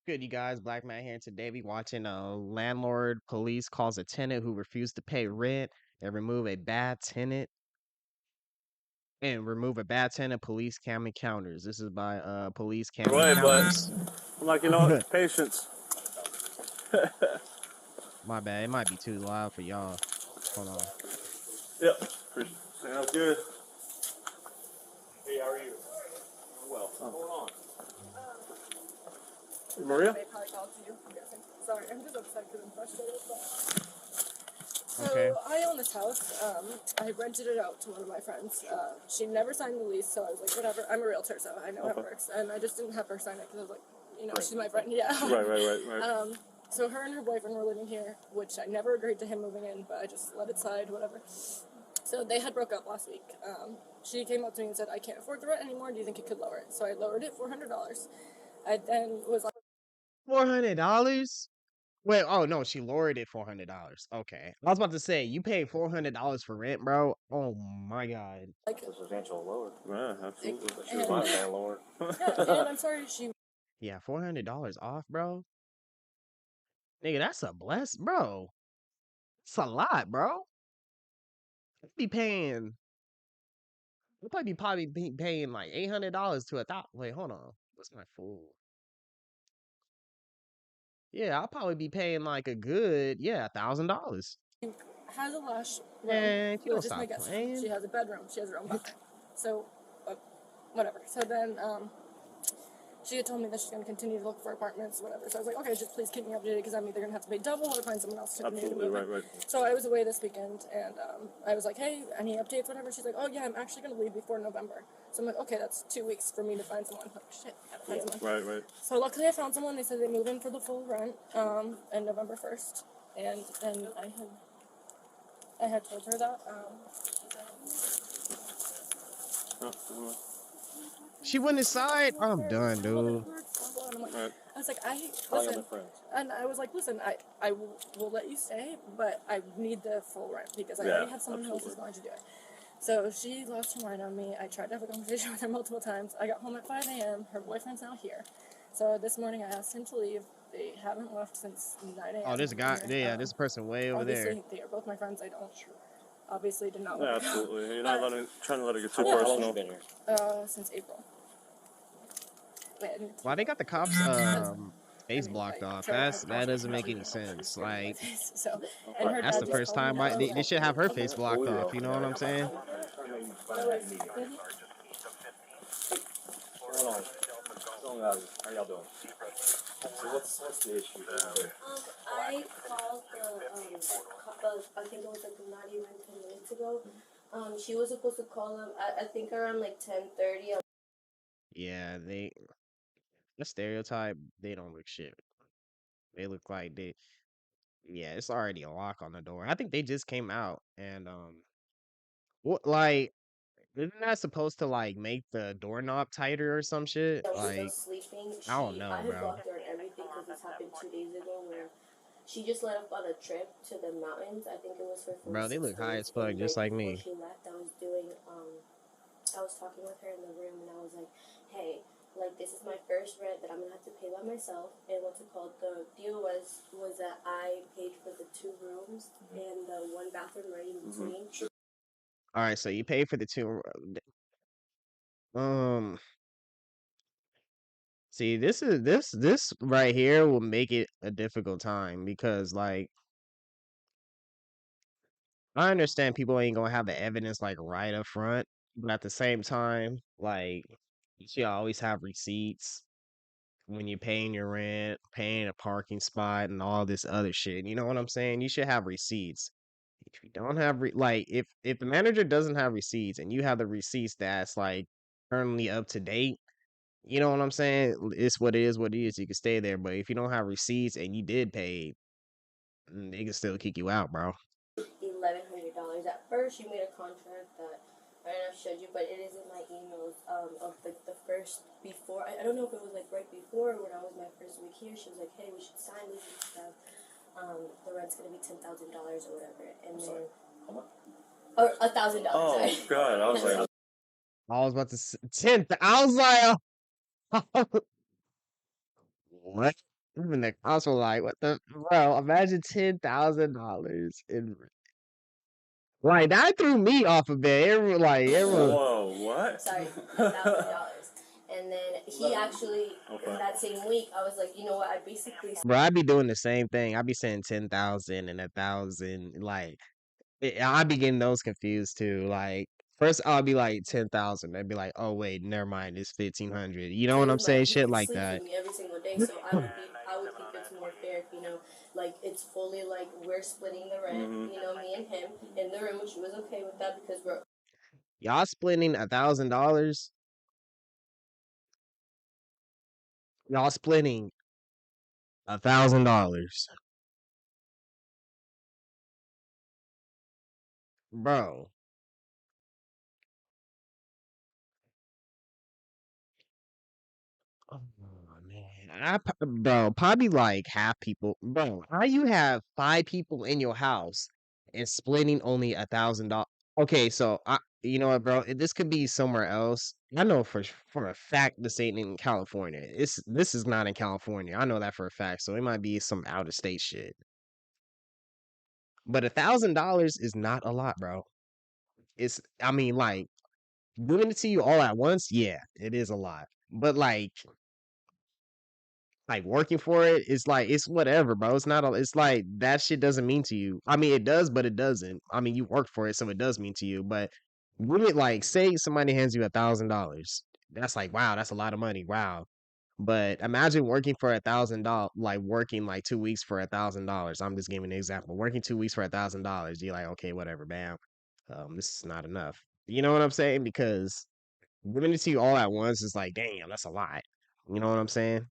Good, you guys. Black Matt here, and today we watching landlord police calls a tenant who refused to pay rent and remove a bad tenant police cam encounters. This is by police cam Right, encounters. but I'm like, you know, patience. My bad. It might be too loud for y'all. Hold on. Yep. Sounds good. Hey, how are you? Well, what's going on? Maria? They probably called to you, I'm guessing. Sorry, I'm just upset because I'm frustrated. So Okay. I own this house. I rented it out to one of my friends. She never signed the lease, so I was like, whatever. I'm a realtor, so I know how it works. And I just didn't have her sign it because I was like, you know, she's my friend. Yeah. Right. So her and her boyfriend were living here, which I never agreed to him moving in, but I just let it slide, whatever. So they had broke up last week. She came up to me and said, I can't afford the rent anymore. Do you think you could lower it? So I lowered it $400. I then was like, $400? Wait, oh no, she lowered it $400. Okay. I was about to say, you paid $400 for rent, bro. Oh my god. like Substantial lower. Yeah, absolutely. And- She's my landlord. yeah, and I'm sorry she Yeah, $400 off, bro. Nigga, that's a bless, bro. It's a lot, bro. I'd be paying. We'll probably be paying like $800 to $1,000. Wait, hold on. What's my fool? Yeah, I'll probably be paying like a good $1,000. has a lush room, Man, if you don't which is my stop guest room. playing. She has a bedroom. She has her own bathroom. So, whatever. So then, she had told me that she's going to continue to look for apartments, whatever. So I was like, okay, just please keep me updated because I'm either going to have to pay double or find someone else to continue to move. Right. So I was away this weekend, and I was like, hey, any updates, whatever? She's like, oh, yeah, I'm actually going to leave before November. So I'm like, okay, that's 2 weeks for me to find someone. Like, shit, I gotta find someone. Right. So luckily I found someone. They said they move in for the full rent on November 1st. And then I had told her that. She went inside. I'm done, dude. I was like, listen, and I was like, listen, I will let you stay, but I need the full rent because I already have someone else who's going to do it. So she lost her mind on me. I tried to have a conversation with her multiple times. I got home at 5 a.m. Her boyfriend's now here. So this morning I asked him to leave. They haven't left since 9 a.m. Oh, this guy, this person way over there. Obviously, they are both my friends. I don't obviously did not. Yeah, absolutely. You're not trying to let it get too personal. Since April. Why they got the cops face blocked off? That doesn't make any sense. Like, so, and her that's dad the first time they should have her face blocked off. You know what I'm saying? How y'all doing? So what's the issue? I called I think it was like not even 10 minutes ago. She was supposed to call him. I think around like 10:30. Yeah, the stereotype. They don't look shit. They look like yeah, it's already a lock on the door. I think they just came out and what like isn't that supposed to like make the doorknob tighter or some shit? Like, Sleeping. I don't know, I had bro. blocked her and everything because this happened 2 days ago where she just let up on a trip to the mountains. I think it was her first. Bro, they look high as fuck, just like me. Before she left, I was talking with her in the room and I was like, hey, like this is my first rent that I'm gonna have to pay by myself. And what's it called? The deal was that I paid for the 2 rooms and the 1 bathroom right in between. All right, so you pay for the 2. See, this right here will make it a difficult time because like I understand people ain't gonna have the evidence like right up front, but at the same time, like you should always have receipts when you're paying your rent, paying a parking spot, and all this other shit. You know what I'm saying? You should have receipts. If you don't have like if the manager doesn't have receipts and you have the receipts that's like currently up to date, you know what I'm saying? It's what it is, what it is. You can stay there, but if you don't have receipts and you did pay, they can still kick you out, bro. $1,100. At first, she made a contract that I don't know if I showed you, but it is in my emails of the first before. I don't know if it was like right before when I was my first week here. She was like, "Hey, we should sign this and stuff. The rent's gonna be $10,000 or whatever." And then, or $1,000. Oh God, I was like, I was about to say 10th. I was like, what? Even the cops were like, "What the bro? Imagine $10,000 in like that threw me off a bit. Everyone, Whoa, what? Sorry, $1,000. And then he actually, that same week, I was like, you know what, I basically... bro. I'd be doing the same thing. I'd be saying 10,000 and 1,000. Like I'd be getting those confused too. Like first I'll be like 10,000. They'd be like, oh wait, never mind, it's 1,500. You know what I'm saying? He Shit like sleeps that. with me every single day, so I would think it's more fair if, you know, like it's fully like we're splitting the rent, you know, me and him in the room, which he was okay with that because we're... Y'all splitting $1,000. Y'all splitting $1,000, bro. Oh man, bro, probably like half people, bro. How you have 5 people in your house and splitting only $1,000? Okay, so you know what, bro? This could be somewhere else. I know for a fact this ain't in California. This is not in California. I know that for a fact. So it might be some out of state shit. But $1,000 is not a lot, bro. I mean, like giving it to you all at once. Yeah, it is a lot. But like working for it, it's like it's whatever, bro. It's not a, it's like that shit doesn't mean to you. I mean, it does, but it doesn't. I mean, you work for it, so it does mean to you. But when it like say somebody hands you $1,000, that's like wow, that's a lot of money. Wow. But imagine working for $1,000, like working like 2 weeks for $1,000. I'm just giving an example. Working 2 weeks for $1,000, you're like, okay, whatever, bam. This is not enough. You know what I'm saying? Because giving it to you all at once is like, damn, that's a lot. You know what I'm saying?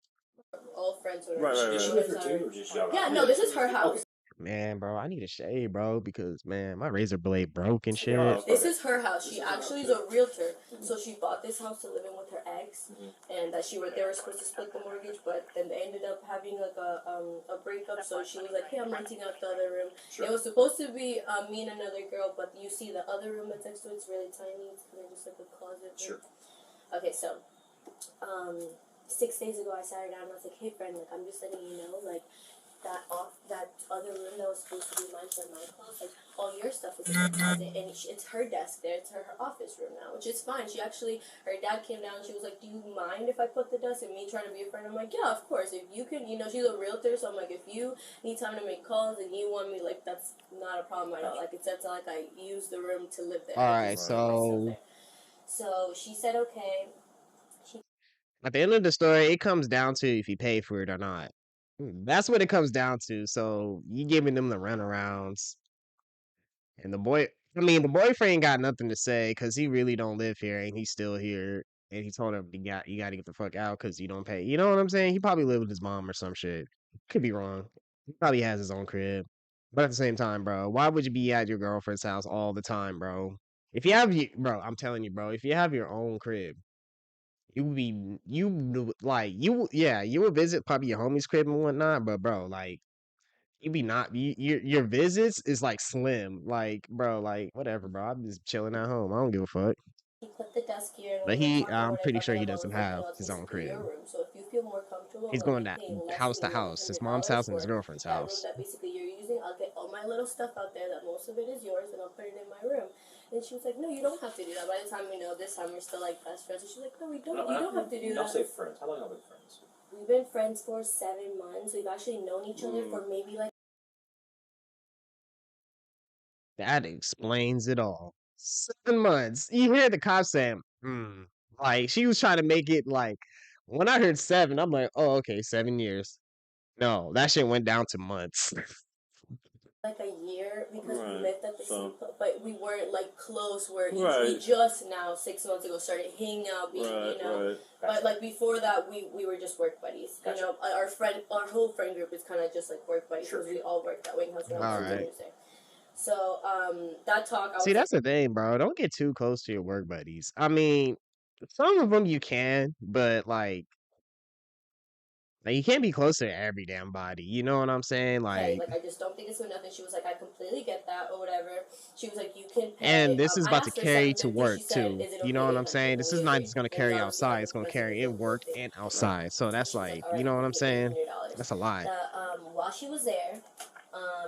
all friends with her. Right. Did she live here too, or just y'all? Yeah, no, this is her house. Man, bro, I need a shave, bro, because man, my razor blade broke and shit. Yeah. This is her house. She actually is a realtor, so she bought this house to live in with her ex, and that they were supposed to split the mortgage, but then they ended up having like a breakup. So she was like, "Hey, I'm renting out the other room." Sure. It was supposed to be me and another girl, but you see the other room that's next to it's really tiny. It's kind of just like a closet. Sure. Okay, so 6 days ago, I sat her down and I was like, "Hey, friend, like I'm just letting you know, like." That other room that was supposed to be mine for my clothes, like all your stuff is in the closet, and it's her desk there. It's her office room now, which is fine. She actually, her dad came down and she was like, "Do you mind if I put the desk?" And me trying to be a friend, I'm like, "Yeah, of course. If you can, you know, she's a realtor, so I'm like, if you need time to make calls and you want me, like, that's not a problem at all. Like, it's like I use the room to live there." All right, so she said okay. At the end of the story, it comes down to if you pay for it or not. That's what it comes down to. So you giving them the runarounds, and the boyfriend got nothing to say because he really don't live here, and he's still here. And he told him you got to get the fuck out because you don't pay. You know what I'm saying? He probably lived with his mom or some shit. Could be wrong. He probably has his own crib. But at the same time, bro, why would you be at your girlfriend's house all the time, bro? If you have bro, I'm telling you, bro, if you have your own crib, you would visit probably your homie's crib and whatnot, but bro, like you be not your visits is like slim, like bro, like whatever, bro. I'm just chilling at home. I don't give a fuck. He put the desk here, and But when we were talking I'm about it, pretty brought sure it he up, I was doesn't like, you have know, it's his own basically your crib. room. So if you feel more comfortable, He's like going me paying less house to than house, his mom's $100 house and his girlfriend's that room house. that basically you're using, I'll get all my little stuff out there that most of it is yours, and I'll put it in my room. And she was like, "No, you don't have to do that." By the time we know this time, we're still like best friends. And she's like, "No, we don't. You don't have to do that." I'll say friends. How long have you been friends? We've been friends for 7 months. We've actually known each other for maybe like... That explains it all. 7 months. You hear the cops saying, like she was trying to make it like when I heard 7, I'm like, oh, okay, 7 years. No, that shit went down to months. like a year because we lived at the same place, but we weren't like close where we just now 6 months ago started hanging out, being, you know. But like before that, we were just work buddies. Gotcha. You know, our whole friend group is kind of just like work buddies because we all work that way. All right. So that talk. See, that's the thing, bro. Don't get too close to your work buddies. I mean, some of them you can, but like you can't be close to every damn body. You know what I'm saying? Like I just don't think it's enough. And she was like, "I completely get that," or whatever. She was like, "You can pay." And this is about to carry to work said, too. "Is You it know okay what I'm saying? This is not just gonna carry outside. It's gonna carry in work thing. and outside. So that's like, Like, you know what I'm saying? That's a lot. While she was there,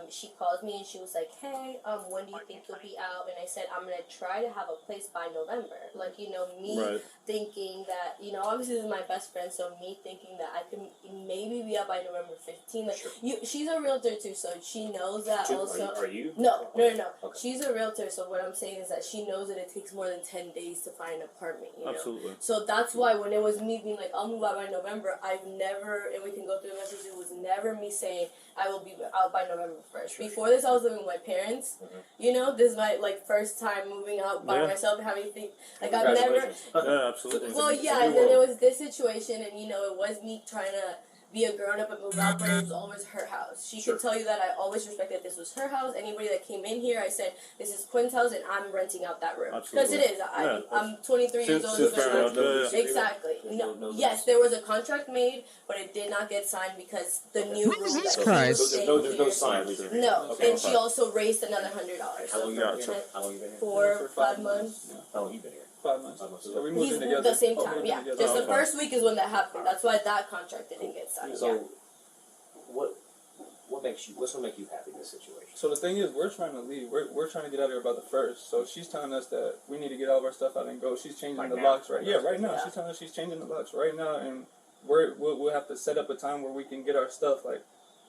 she called me and she was like, hey, when do you think you'll be out? And I said, I'm going to try to have a place by November. Like, you know, me thinking that, you know, obviously this is my best friend, so me thinking that I can maybe be out by November 15th. Like, she's a realtor too, so she knows that also. Are you? No. Okay. Okay. She's a realtor, so what I'm saying is that she knows that it takes more than 10 days to find an apartment, you know? Absolutely. So that's why when it was me being like, I'll move out by November, I've never, and we can go through the message, it was never me saying I will be out by November 1st. Before this, I was living with my parents. You know, this is my, like, first time moving out by myself and having things, like, I've never. Yeah, absolutely. Well, yeah, and then it was this situation, and, you know, it was me trying to be a grown-up and move out, but it was always her house. She could tell you that I always respected this was her house. Anybody that came in here, I said, this is Quinn's house, and I'm renting out that room. Because it is. I'm 23 years old. Exactly. Yes, there was a contract made, but it did not get signed because the new rule Jesus that Christ. There's no sign. No, and she also raised another $100. How long you been here? For 5 months. How long you been here? 5 months. So we moved He's in together. the same time, yeah. Just the first week is when that happened. That's why that contract didn't get signed. So, what's gonna make you happy in this situation? So the thing is, we're trying to leave. We're trying to get out of here by the 1st. So she's telling us that we need to get all of our stuff out and go. She's changing the locks right. Yeah, right now. She's telling us she's changing the locks right now, and we'll have to set up a time where we can get our stuff. Like,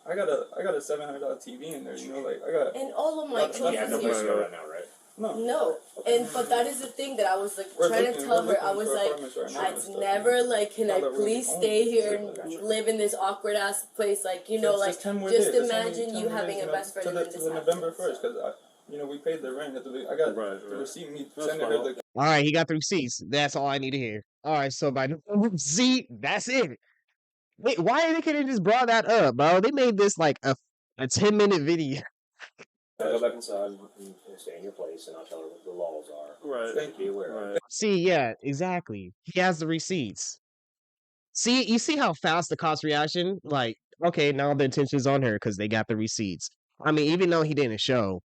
I got a $700 TV in there. You know, like I got. And all of my choices Yeah, no place to go right now, right? No, and but that is the thing that I was like trying to tell her. I was like, I've never like, can I please stay here and live in this awkward ass place? Like, you know, like just imagine you having a best friend and then this November 1st, because you know we paid the rent. I got the receipt. Me sending her the. All right, he got the receipts. That's all I need to hear. All right, so by see, that's it. Wait, why they couldn't just brought that up, bro? They made this like a 10-minute video. Go back inside and stay in your place, and I'll tell her what the laws are. Right. Thank you. Be aware. See, yeah, exactly. He has the receipts. See, you see how fast the cops reaction? Like, okay, now the attention's on her because they got the receipts. I mean, even though he didn't show,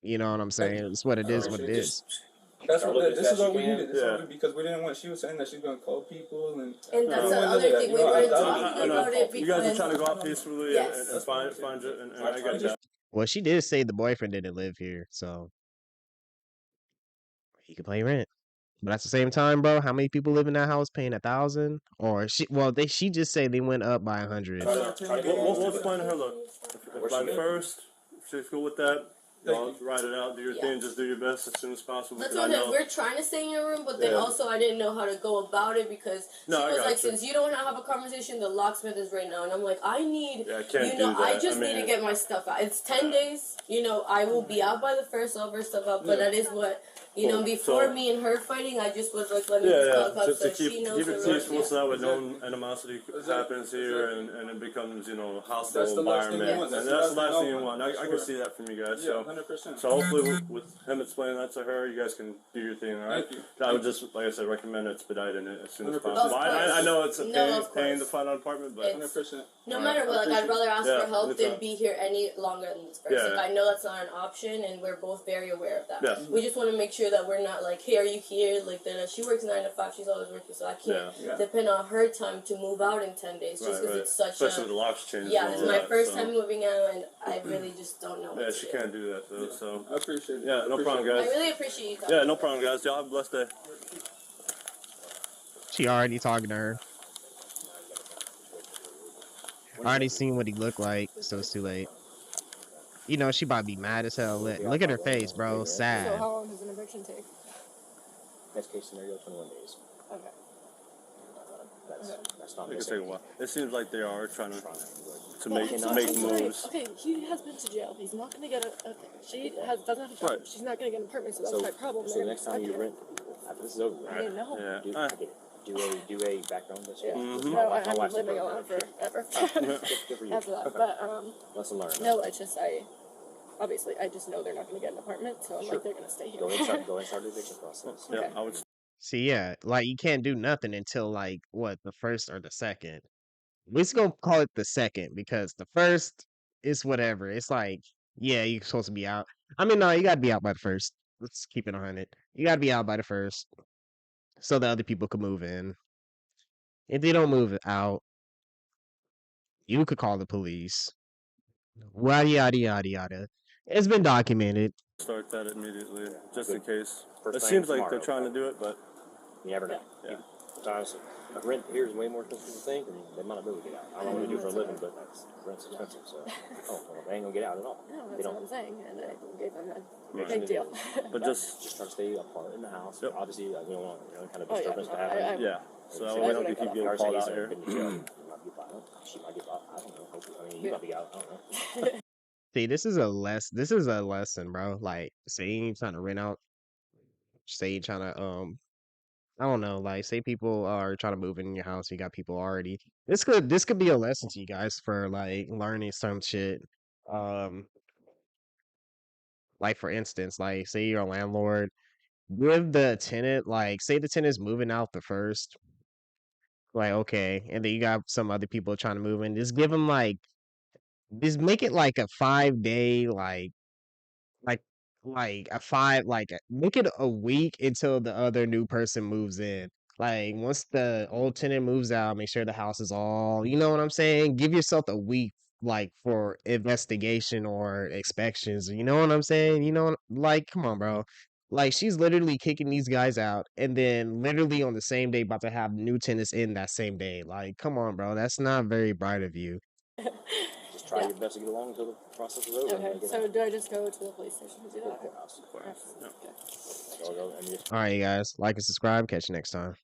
you know what I'm saying? It's what it is, what it is. That's what. This is all we needed. Because we didn't want. She was saying that she's gonna call people, and that's the other thing we weren't talking about it. You guys are trying to go out peacefully and find you, and I got you. Well, she did say the boyfriend didn't live here, so he could pay rent. But at the same time, bro, how many people live in that house paying $1,000? Or she just say they went up by 100. We'll explain to her. Look, if by the 1st, she's cool with that. Write it out, do your thing, just do your best as soon as possible. That's what it is. We're trying to stay in your room, but then also I didn't know how to go about it because she was like, since you don't have a conversation, the locksmith is right now. And I'm like, I need, I just need to get my stuff out. It's 10 days, you know, I will be out by the 1st, I'll bring stuff out, but that is what, you know, before me and her fighting, I just was like, let me just talk just to so keep she knows it peaceful so that no animosity happens here and it becomes, you know, a hostile environment. And that's the last thing you want. I can see that from you guys. So 100%. So hopefully with him explaining that to her, you guys can do your thing, all right? I would just, like I said, recommend expediting it as soon as possible. I know it's a pain to find an apartment, but 100%. No matter what, like, I'd rather ask for help than be here any longer than this person. Like, I know that's not an option, and we're both very aware of that. We just want to make sure that we're not like, hey, are you here? Like, that she works 9 to 5, she's always working, so I can't depend on her time to move out in 10 days just because it's such especially with the locks changing. Yeah, it's my first time moving out, and I really just don't know what to she do. can't do that, though, so. I appreciate it. Yeah, no problem, guys. I really appreciate you. Yeah, no problem, guys. Y'all have a blessed day. She already talking to her. I already seen what he looked like, so it's too late. You know, she about to be mad as hell. Look at her face, bro. Sad. So how long does an eviction take? Best case scenario, 21 days. Okay. That's not. It could take a while. It seems like they are trying to make He's moves. Okay, he has been to jail. He's not going to get a she doesn't have a job. She's not going to get an apartment, so that's my problem. So the next time you rent, after this is over, I didn't know. Yeah. Do a background test. No, I haven't been living alone forever. Good for you. After that, but lesson learned. no, I just know they're not going to get an apartment, so I'm like, they're going to stay here. Go and start the eviction process. Yeah, I would. See, yeah, like you can't do nothing until like what, the 1st or the 2nd. We're just gonna call it the 2nd because the 1st is whatever. It's like, yeah, you're supposed to be out. I mean, no, you gotta be out by the 1st. Let's keep it on it. You gotta be out by the 1st so the other people can move in. If they don't move out, You could call the police. Yada yada yada yada. It's been documented. Start that immediately, just in case. First It thing seems like tomorrow, they're trying to do it, but you never know. yeah. Honestly, rent here is way more expensive than you think, and they might not be able to get out. I don't know what they do for a living, but rent's expensive, so they ain't gonna get out at all. No, They that's what don't. I'm saying, and I gave them a Right. big deal. But just try to stay apart in the house. Yep. Obviously, we don't want kind of Oh, yeah, disturbance no, to happen. yeah. So She we might don't get keep getting called called out here. Been to jail. You might get violent. She might get violent. I don't know. Hopefully, I mean, you might be out. I don't know. See, this is a lesson, bro. Like, say you ain't trying to rent out, say you trying to I don't know, like say people are trying to move in your house, you got people already. This could be a lesson to you guys for like learning some shit. Um, like for instance, like say you're a landlord, give the tenant like say the tenant's moving out the first, like okay, and then you got some other people trying to move in, just give them like just make it like a 5 day like like a five like make it a week until the other new person moves in. Like once the old tenant moves out, make sure the house is all you know what I'm saying? Give yourself a week like for investigation or inspections. You know what I'm saying? You know like come on, bro. Like she's literally kicking these guys out and then literally on the same day about to have new tenants in that same day. Like, come on, bro. That's not very bright of you. Just try your best to get along until the process is over. Okay, so do I just go to the police station to do that? Courthouse. Okay. Go, and just All right, you guys. Like and subscribe. Catch you next time.